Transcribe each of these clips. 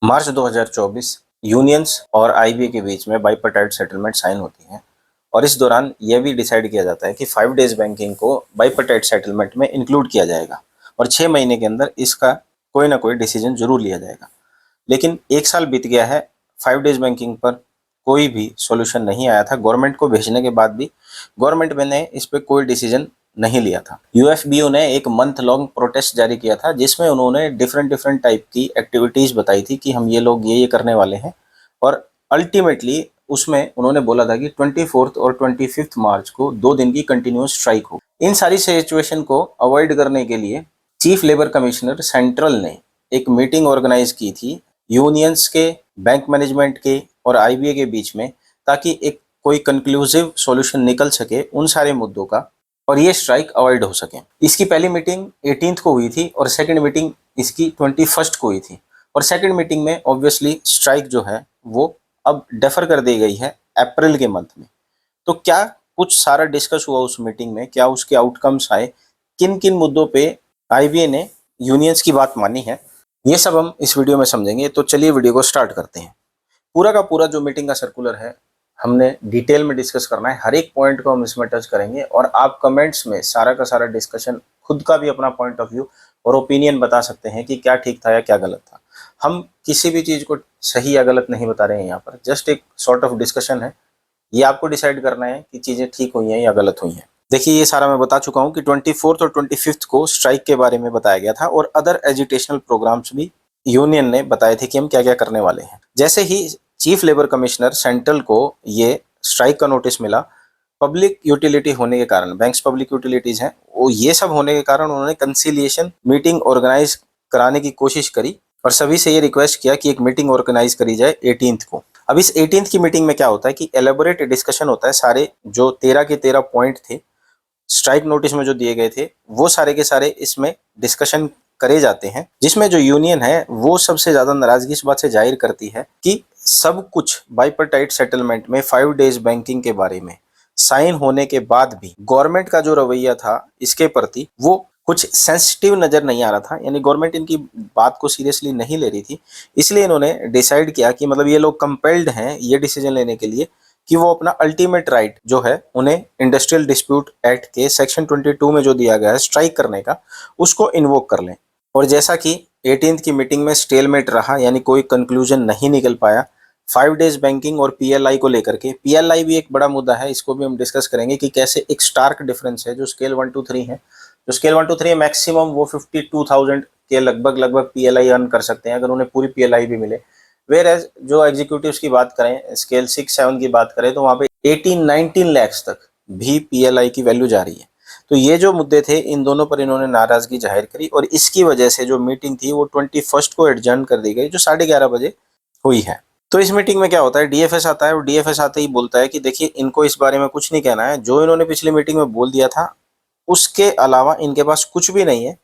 मार्च 2024 unions और IBA के बीच में बाइपार्टाइट सेटलमेंट साइन होती है और इस दौरान यह भी डिसाइड किया जाता है कि 5 डेज बैंकिंग को बाइपार्टाइट सेटलमेंट में इंक्लूड किया जाएगा और 6 महीने के अंदर इसका कोई ना कोई डिसीजन जरूर लिया जाएगा। लेकिन एक साल बीत गया है, 5 डेज बैंकिंग पर कोई भी सॉल्यूशन नहीं आया था। गवर्नमेंट को भेजने के बाद भी गवर्नमेंट ने इस पर कोई डिसीजन नहीं लिया था। यूएफबीयू ने एक मंथ लॉन्ग प्रोटेस्ट जारी किया था जिसमें उन्होंने डिफरेंट डिफरेंट टाइप की एक्टिविटीज बताई थी कि हम ये लोग ये करने वाले हैं और अल्टीमेटली उसमें उन्होंने बोला था कि 24 और 25 मार्च को 2 दिन की कंटिन्यूस स्ट्राइक हो। इन सारी सिचुएशन को अवॉइड करने के लिए चीफ लेबर कमिश्नर सेंट्रल ने एक मीटिंग ऑर्गेनाइज की थी यूनियंस के, बैंक मैनेजमेंट के और आईबीए के बीच में, ताकि एक कोई कंक्लूसिव सॉल्यूशन निकल सके उन सारे मुद्दों का और ये स्ट्राइक अवॉइड हो सके। इसकी पहली मीटिंग 18 को हुई थी और सेकंड मीटिंग इसकी 21 को हुई थी और सेकंड मीटिंग में ऑब्वियसली स्ट्राइक जो है वो अब डेफर कर दी गई है अप्रैल के मंथ में। तो क्या कुछ सारा डिस्कस हुआ उस मीटिंग में, क्या उसके आउटकम्स आए, किन किन मुद्दों पे आईबीए ने यूनियंस की बात मानी है, ये सब हम इस वीडियो में समझेंगे। तो चलिए वीडियो को स्टार्ट करते हैं। पूरा का पूरा जो मीटिंग का सर्कुलर है हमने डिटेल में डिस्कस करना है, हर एक पॉइंट को हम इसमें टच करेंगे और आप कमेंट्स में सारा का सारा डिस्कशन, खुद का भी अपना पॉइंट ऑफ व्यू और ओपिनियन बता सकते हैं कि क्या ठीक था या क्या गलत था। हम किसी भी चीज़ को सही या गलत नहीं बता रहे हैं यहाँ पर, जस्ट एक सॉर्ट ऑफ डिस्कशन है। ये आपको डिसाइड करना है कि चीज़ें ठीक हुई हैं या गलत हुई हैं। देखिए ये सारा मैं बता चुका हूँ कि 24 और 25 को स्ट्राइक के बारे में बताया गया था और अदर एजुकेशनल प्रोग्राम्स भी यूनियन ने बताए थे कि हम क्या क्या करने वाले हैं। जैसे ही चीफ लेबर कमिश्नर सेंट्रल को ये स्ट्राइक का नोटिस मिला, पब्लिक यूटिलिटी होने के कारण, बैंक्स पब्लिक यूटिलिटीज हैं वो, ये सब होने के कारण उन्होंने कंसिलिएशन मीटिंग ऑर्गेनाइज कराने की कोशिश करी और सभी से ये रिक्वेस्ट किया कि एक मीटिंग ऑर्गेनाइज करी जाए 18 को। अब इस 18 की मीटिंग में क्या होता है कि एलेबोरेट डिस्कशन होता है। सारे जो 13 के 13 पॉइंट थे स्ट्राइक नोटिस में जो दिए गए थे वो सारे के सारे इसमें डिस्कशन करे जाते हैं, जिसमें जो यूनियन है वो सबसे ज्यादा नाराजगी इस बात से जाहिर करती है कि सब कुछ बाइपार्टाइट सेटलमेंट में 5 डेज बैंकिंग के बारे में साइन होने के बाद भी गवर्नमेंट का जो रवैया था इसके प्रति वो कुछ सेंसिटिव नजर नहीं आ रहा था, यानी गवर्नमेंट इनकी बात को सीरियसली नहीं ले रही थी। इसलिए इन्होंने डिसाइड किया कि मतलब ये लोग कंपेल्ड हैं ये डिसीजन लेने के लिए कि वो अपना अल्टीमेट राइट जो है उन्हें इंडस्ट्रियल डिस्प्यूट एक्ट के सेक्शन 22 में जो दिया गया है स्ट्राइक करने का, उसको इन्वोक कर लें। और जैसा कि 18 की मीटिंग में स्टेलमेट रहा, यानी कोई कंक्लूजन नहीं निकल पाया 5 डेज बैंकिंग और पीएलआई को लेकर के। पीएलआई भी एक बड़ा मुद्दा है, इसको भी हम डिस्कस करेंगे कि कैसे एक स्टार्क डिफरेंस है। जो स्केल 1 to 3 है, जो स्केल 1 to 3 है मैक्सिमम वो 52,000 के लगभग पीएलआई अर्न कर सकते हैं अगर उन्हें पूरी पीएलआई भी मिले। वेर एज जो एग्जीक्यूटिव्स की बात करें, स्केल 6-7 की बात करें तो वहाँ पे 18-19 लैक्स तक भी पीएलआई की वैल्यू जा रही है। तो ये जो मुद्दे थे इन दोनों पर इन्होंने नाराजगी जाहिर करी और इसकी वजह से जो मीटिंग थी वो 21 को एडजर्न कर दी गई, जो 11:30 बजे हुई है। तो इस मीटिंग में क्या होता है, डीएफएस आता है और डीएफएस आते ही बोलता है कि देखिए इनको इस बारे में कुछ नहीं कहना है, जो इन्होंने पिछली मीटिंग में बोल दिया था उसके अलावा इनके पास कुछ भी नहीं है।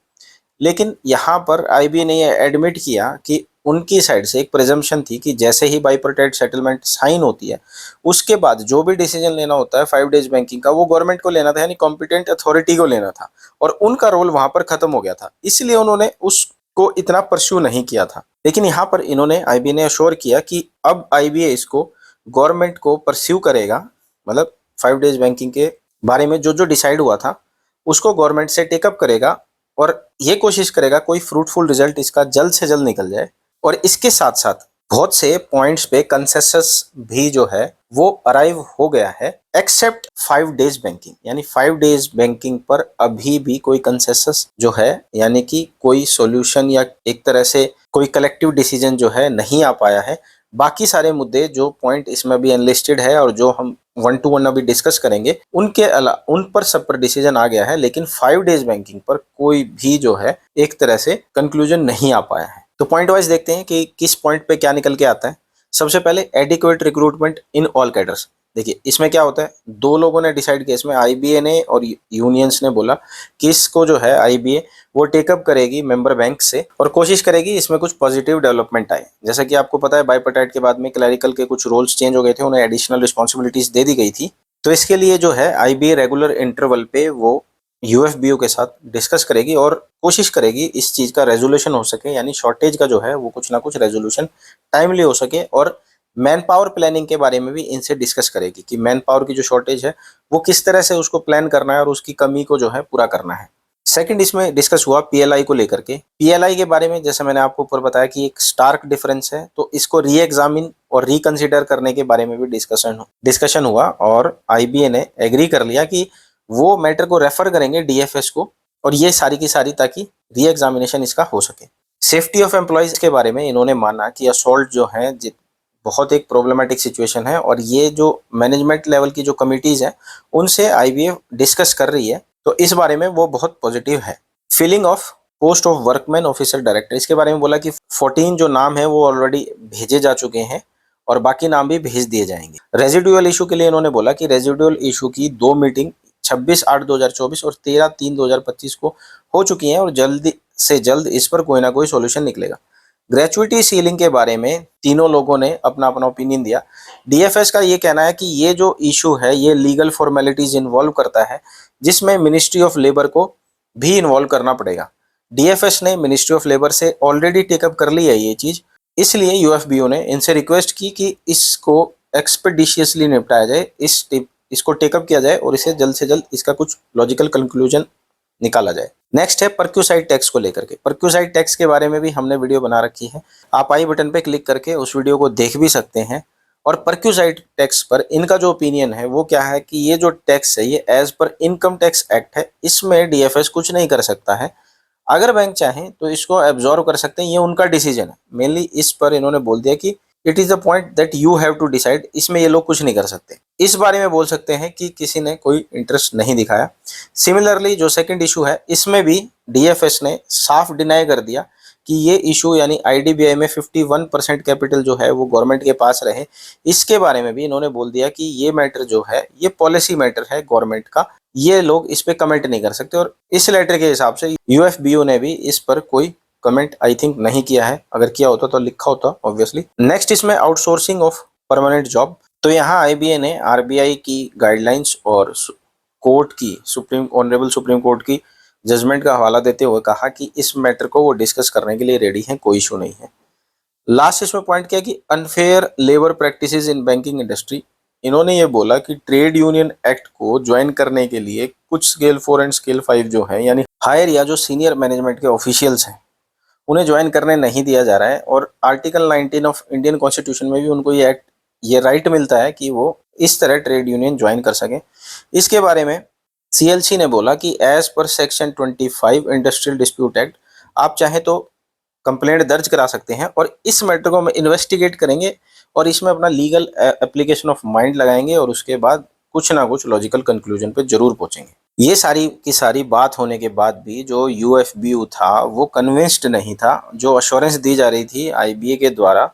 लेकिन यहाँ पर आईबीए ने यह एडमिट किया कि उनकी साइड से एक प्रिजम्पशन थी कि जैसे ही बाइपार्टाइट सेटलमेंट साइन होती है उसके बाद जो भी डिसीजन लेना होता है 5 डेज बैंकिंग का वो गवर्नमेंट को लेना था, यानी कॉम्पिटेंट अथॉरिटी को लेना था और उनका रोल वहां पर खत्म हो गया था, इसलिए उन्होंने उसको इतना परस्यू नहीं किया था। लेकिन यहाँ पर इन्होंने आईबीए ने अश्योर किया कि अब आईबीए इसको गवर्नमेंट को परस्यू करेगा, मतलब 5 डेज बैंकिंग के बारे में जो जो डिसाइड हुआ था उसको गवर्नमेंट से टेकअप करेगा और ये कोशिश करेगा कोई फ्रूटफुल रिजल्ट इसका जल्द से जल्द निकल जाए। और इसके साथ साथ बहुत से पॉइंट्स पे कंसेंसस भी जो है वो अराइव हो गया है, एक्सेप्ट 5 डेज बैंकिंग। यानी 5 डेज बैंकिंग पर अभी भी कोई कंसेंसस जो है, यानी कि कोई सॉल्यूशन या एक तरह से कोई कलेक्टिव डिसीजन जो है नहीं आ पाया है। बाकी सारे मुद्दे जो पॉइंट इसमें भी एनलिस्टेड है और जो हम 1 to 1 अभी डिस्कस करेंगे उनके अलावा उन पर सब पर डिसीजन आ गया है, लेकिन 5 डेज बैंकिंग पर कोई भी जो है एक तरह से कंक्लूजन नहीं आ पाया है। तो पॉइंट वाइज देखते हैं कि किस पॉइंट पे क्या निकल के आता है। सबसे पहले adequate recruitment in all cadres. देखिए इसमें क्या होता है, दो लोगों ने डिसाइड किया, इसमें आईबीए ने और यूनियंस ने बोला कि इसको जो है आईबीए वो टेकअप करेगी मेंबर बैंक से और कोशिश करेगी इसमें कुछ पॉजिटिव डेवलपमेंट आए। जैसा कि आपको पता है बाइपार्टाइट के बाद में क्लैरिकल के कुछ रोल्स चेंज हो गए थे, उन्हें एडिशनल रिस्पॉन्सिबिलिटीज दे दी गई थी। तो इसके लिए जो है आईबीए रेगुलर इंटरवल पे वो यूएफबीयू के साथ डिस्कस करेगी और कोशिश करेगी इस चीज का रेजोल्यूशन हो सके, यानी शॉर्टेज का जो है वो कुछ ना कुछ रेजोल्यूशन टाइमली हो सके। और मैन पावर प्लानिंग के बारे में भी इनसे डिस्कस करेगी कि मैन पावर की जो शॉर्टेज है वो किस तरह से उसको प्लान करना है और उसकी कमी को जो है पूरा करना है। सेकंड इसमें डिस्कस हुआ पीएलआई को लेकर के। पीएलआई के बारे में जैसे मैंने आपको ऊपर बताया कि एक स्टार्क डिफरेंस है, तो इसको री एग्जामिन और रिकंसिडर करने के बारे में भी डिस्कशन हुआ और आईबीए ने एग्री कर लिया कि वो मैटर को रेफर करेंगे डीएफएस को, और ये सारी की सारी ताकि री एग्जामिनेशन इसका हो सके। सेफ्टी ऑफ एम्प्लॉयज के बारे में इन्होंने माना कि असॉल्ट जो है बहुत एक प्रॉब्लमेटिक सिचुएशन है और ये जो मैनेजमेंट लेवल की जो कमिटीज हैं उनसे आईबीए डिस्कस कर रही है, तो इस बारे में वो बहुत पॉजिटिव है। Filling of post of workman officer director, इसके बारे में बोला कि 14 जो नाम है वो ऑलरेडी भेजे जा चुके हैं और बाकी नाम भी भेज दिए जाएंगे। रेजिडुअल इशू के लिए इन्होंने बोला कि रेजिडुअल इशू की 2 मीटिंग 26/8/2024 और 13/3/2025 को हो चुकी हैं और जल्द से जल्द इस पर कोई ना कोई सॉल्यूशन निकलेगा। ग्रेचुइटी सीलिंग के बारे में तीनों लोगों ने अपना अपना ओपिनियन दिया। डीएफएस का ये कहना है कि ये जो इशू है ये लीगल फॉर्मेलिटीज इन्वॉल्व करता है जिसमें मिनिस्ट्री ऑफ लेबर को भी इन्वॉल्व करना पड़ेगा। डीएफएस ने मिनिस्ट्री ऑफ लेबर से ऑलरेडी टेकअप कर ली है ये चीज, इसलिए यूएफबीओ ने इनसे रिक्वेस्ट की कि इसको एक्सपेडिशियसली निपटाया जाए, इसको टेकअप किया जाए और इसे जल्द से जल्द इसका कुछ लॉजिकल कंक्लूजन निकाला जाए। नेक्स्ट है परक्यूसाइड टैक्स को लेकर के। परक्यूसाइड टैक्स के बारे में भी हमने वीडियो बना रखी है, आप आई बटन पे क्लिक करके उस वीडियो को देख भी सकते हैं। और परक्यूसाइड टैक्स पर इनका जो ओपिनियन है वो क्या है कि ये जो टैक्स है ये as per income tax act है, इसमें डीएफएस कुछ नहीं कर सकता है। अगर बैंक चाहें तो इसको एब्जॉर्व कर सकते हैं, ये उनका डिसीजन है। मेनली इस पर इन्होंने बोल दिया कि it is the point that you have to decide, इसमें ये लोग कुछ नहीं कर सकते। इस बारे में बोल सकते हैं कि किसी ने कोई इंटरेस्ट नहीं दिखाया। सिमिलरली जो सेकंड इशू है इसमें भी डीएफएस ने साफ डिनाई कर दिया कि ये इशू यानी आईडीबीआई में 51% कैपिटल जो है वो गवर्नमेंट के पास रहे, इसके बारे में भी इन्होंने बोल दिया कि ये मैटर जो है ये पॉलिसी मैटर है गवर्नमेंट का, ये लोग इस पे कमेंट नहीं कर सकते। और इस लेटर के हिसाब से यूएफबीओ ने भी इस पर कोई कमेंट आई थिंक नहीं किया है, अगर किया होता तो लिखा होता ऑब्वियसली। नेक्स्ट इसमें आउटसोर्सिंग ऑफ परमानेंट जॉब, तो यहाँ आईबीए ने आरबीआई की गाइडलाइंस और कोर्ट की ऑनरेबल सुप्रीम कोर्ट की जजमेंट का हवाला देते हुए कहा कि इस मैटर को वो डिस्कस करने के लिए रेडी हैं, कोई इशू नहीं है। लास्ट इसमें पॉइंट किया कि unfair labour practices in banking industry. इन्होंने ये बोला कि ट्रेड यूनियन एक्ट को ज्वाइन करने के लिए कुछ स्केल 4 एंड स्केल 5 जो है यानी हायर या जो सीनियर मैनेजमेंट के ऑफिशियल्स हैं उन्हें ज्वाइन करने नहीं दिया जा रहा है। और आर्टिकल 19 ऑफ इंडियन कॉन्स्टिट्यूशन में भी उनको ये राइट मिलता है कि वो इस तरह ट्रेड यूनियन ज्वाइन कर सकें। इसके बारे में सीएलसी ने बोला कि as per section 25 industrial dispute act आप चाहे तो कंप्लेंट दर्ज करा सकते हैं और इस मैटर को हम इन्वेस्टिगेट करेंगे और इसमें अपना लीगल एप्लीकेशन ऑफ माइंड लगाएंगे और उसके बाद कुछ ना कुछ लॉजिकल कंक्लूजन पे जरूर पहुंचेंगे। ये सारी की सारी बात होने के बाद भी जो यूएफबीयू था वो कन्विंस्ड नहीं था, जो अश्योरेंस दी जा रही थी आईबीए के द्वारा,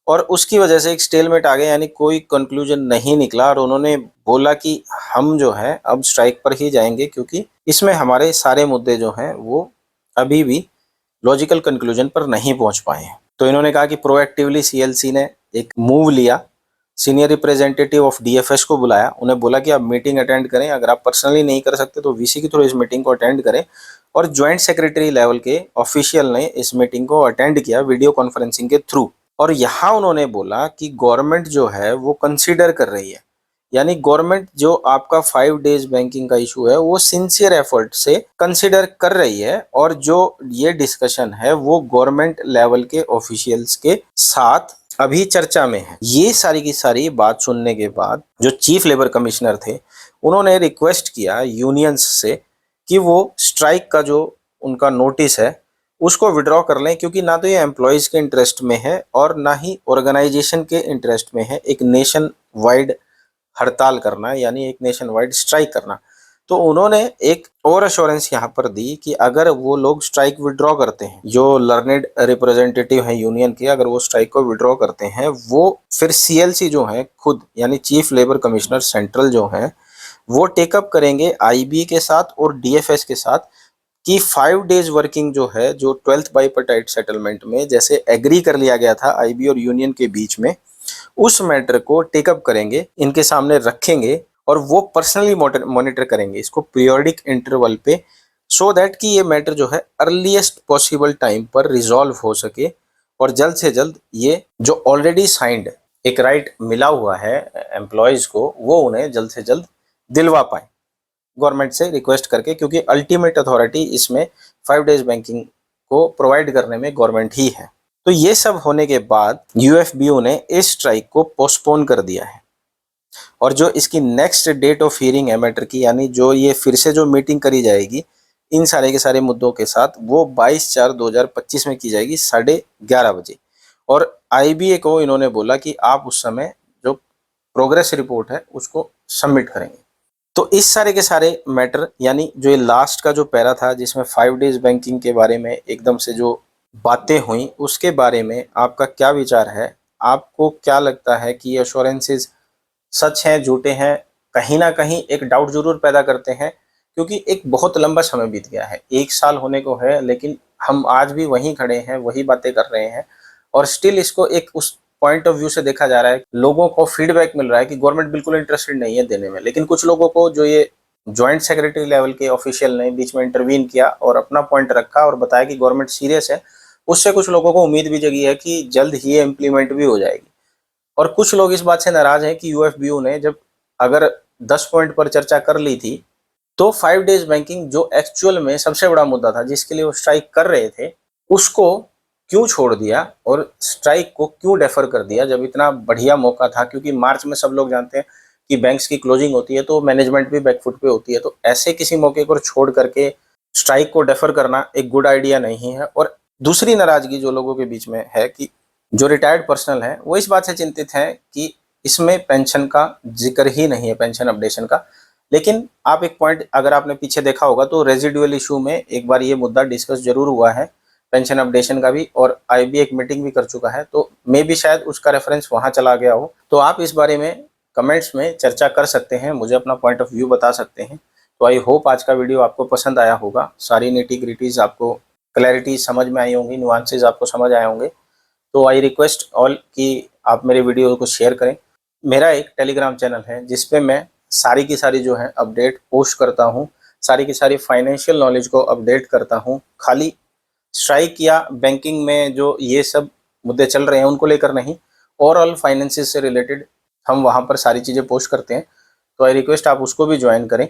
और उसकी वजह से एक स्टेलमेट आ गया, यानी कोई कंक्लूजन नहीं निकला। और उन्होंने बोला कि हम जो है अब स्ट्राइक पर ही जाएंगे क्योंकि इसमें हमारे सारे मुद्दे जो हैं वो अभी भी लॉजिकल कंक्लूजन पर नहीं पहुंच पाए हैं। तो इन्होंने कहा कि प्रोएक्टिवली सीएलसी ने एक मूव लिया, सीनियर रिप्रेजेंटेटिव ऑफ डीएफएस को बुलाया, उन्हें बोला कि आप मीटिंग अटेंड करें, अगर आप पर्सनली नहीं कर सकते तो वीसी के थ्रू इस मीटिंग को अटेंड करें। और ज्वाइंट सेक्रेटरी लेवल के ऑफिशियल ने इस मीटिंग को अटेंड किया वीडियो कॉन्फ्रेंसिंग के थ्रू। और यहाँ उन्होंने बोला कि गवर्नमेंट जो है वो कंसीडर कर रही है, यानी गवर्नमेंट जो आपका 5 डेज बैंकिंग का इशू है वो सिंसियर एफर्ट से कंसीडर कर रही है और जो ये डिस्कशन है वो गवर्नमेंट लेवल के ऑफिशियल्स के साथ अभी चर्चा में है। ये सारी की सारी बात सुनने के बाद जो चीफ लेबर कमिश्नर थे उन्होंने रिक्वेस्ट किया यूनियंस से कि वो स्ट्राइक का जो उनका नोटिस है उसको विड्रॉ कर लें, क्योंकि ना तो ये एम्प्लॉयज के इंटरेस्ट में है और ना ही ऑर्गेनाइजेशन के इंटरेस्ट में है एक नेशन वाइड हड़ताल करना, यानी एक नेशन वाइड स्ट्राइक करना। तो उन्होंने एक और अश्योरेंस यहाँ पर दी कि अगर वो लोग स्ट्राइक विड्रॉ करते हैं, जो लर्नेड रिप्रेजेंटेटिव हैं यूनियन के, अगर वो स्ट्राइक को विड्रॉ करते हैं वो फिर सीएलसी जो है खुद यानी चीफ लेबर कमिश्नर सेंट्रल जो है वो टेकअप करेंगे आईबी के साथ और डीएफएस के साथ कि 5 डेज वर्किंग जो है जो 12th बाइपार्टाइट सेटलमेंट में जैसे एग्री कर लिया गया था आईबी और यूनियन के बीच में, उस मैटर को टेकअप करेंगे, इनके सामने रखेंगे और वो पर्सनली मॉनिटर करेंगे इसको पीरियोडिक इंटरवल पे, सो दैट कि ये मैटर जो है अर्लीस्ट पॉसिबल टाइम पर रिजॉल्व हो सके और जल्द से जल्द ये जो ऑलरेडी साइंड एक राइट मिला हुआ है एम्प्लॉयज को वो उन्हें जल्द से जल्द दिलवा पाए गवर्नमेंट से रिक्वेस्ट करके, क्योंकि अल्टीमेट अथॉरिटी इसमें 5 डेज बैंकिंग को प्रोवाइड करने में गवर्नमेंट ही है। तो ये सब होने के बाद यूएफबीयू ने इस स्ट्राइक को पोस्टपोन कर दिया है और जो इसकी नेक्स्ट डेट ऑफ हियरिंग है मैटर की, यानी जो ये फिर से जो मीटिंग करी जाएगी इन सारे के सारे मुद्दों के साथ, वो 22/4/2025 में की जाएगी 11:30 बजे। और आईबीए को इन्होंने बोला कि आप उस समय जो प्रोग्रेस रिपोर्ट है उसको सबमिट करेंगे। तो इस सारे के सारे मैटर, यानी जो ये लास्ट का जो पैरा था जिसमें 5 डेज बैंकिंग के बारे में एकदम से जो बातें हुई, उसके बारे में आपका क्या विचार है? आपको क्या लगता है कि ये एश्योरेंसेस सच हैं, झूठे हैं? कहीं ना कहीं एक डाउट जरूर पैदा करते हैं, क्योंकि एक बहुत लंबा समय बीत गया है, 1 साल होने को है, लेकिन हम आज भी वहीं खड़े हैं, वही बातें कर रहे हैं और स्टिल इसको एक उस पॉइंट ऑफ व्यू से देखा जा रहा है। लोगों को फीडबैक मिल रहा है कि गवर्नमेंट बिल्कुल इंटरेस्टेड नहीं है देने में, लेकिन कुछ लोगों को जो ये ज्वाइंट सेक्रेटरी लेवल के ऑफिशियल ने बीच में इंटरवीन किया और अपना पॉइंट रखा और बताया कि गवर्नमेंट सीरियस है, उससे कुछ लोगों को उम्मीद भी जगी है कि जल्द ही ये इम्प्लीमेंट भी हो जाएगी। और कुछ लोग इस बात से नाराज हैं कि यूएफबीयू ने जब अगर 10 पॉइंट पर चर्चा कर ली थी, तो 5 डेज बैंकिंग जो एक्चुअल में सबसे बड़ा मुद्दा था जिसके लिए वो स्ट्राइक कर रहे थे, उसको क्यों छोड़ दिया और स्ट्राइक को क्यों डेफर कर दिया जब इतना बढ़िया मौका था। क्योंकि मार्च में सब लोग जानते हैं कि बैंक्स की क्लोजिंग होती है, तो मैनेजमेंट भी बैकफुट पे होती है, तो ऐसे किसी मौके पर छोड़ करके स्ट्राइक को डेफर करना एक गुड आइडिया नहीं है। और दूसरी नाराजगी जो लोगों के बीच में है कि जो रिटायर्ड पर्सनल है वो इस बात से चिंतित हैं कि इसमें पेंशन का जिक्र ही नहीं है, पेंशन अपडेशन का। लेकिन आप एक पॉइंट अगर आपने पीछे देखा होगा तो रेजिडुअल इशू में एक बार ये मुद्दा डिस्कस जरूर हुआ है, पेंशन अपडेशन का भी, और आईबी एक मीटिंग भी कर चुका है, तो मे भी शायद उसका रेफरेंस वहां चला गया हो। तो आप इस बारे में कमेंट्स में चर्चा कर सकते हैं, मुझे अपना पॉइंट ऑफ व्यू बता सकते हैं। तो आई होप आज का वीडियो आपको पसंद आया होगा, सारी निटी ग्रिटीज आपको क्लैरिटी समझ में आई होंगी, नुआंसेस आपको समझ आए होंगे। तो आई रिक्वेस्ट ऑल कि आप मेरे वीडियो को शेयर करें। मेरा एक टेलीग्राम चैनल है जिस पे मैं सारी की सारी जो है अपडेट पोस्ट करता हूँ, सारी की सारी फाइनेंशियल नॉलेज को अपडेट करता हूँ। खाली स्ट्राइक या बैंकिंग में जो ये सब मुद्दे चल रहे हैं उनको लेकर नहीं, ओवरऑल फाइनेंसिस से रिलेटेड हम वहाँ पर सारी चीज़ें पोस्ट करते हैं। तो आई रिक्वेस्ट आप उसको भी ज्वाइन करें।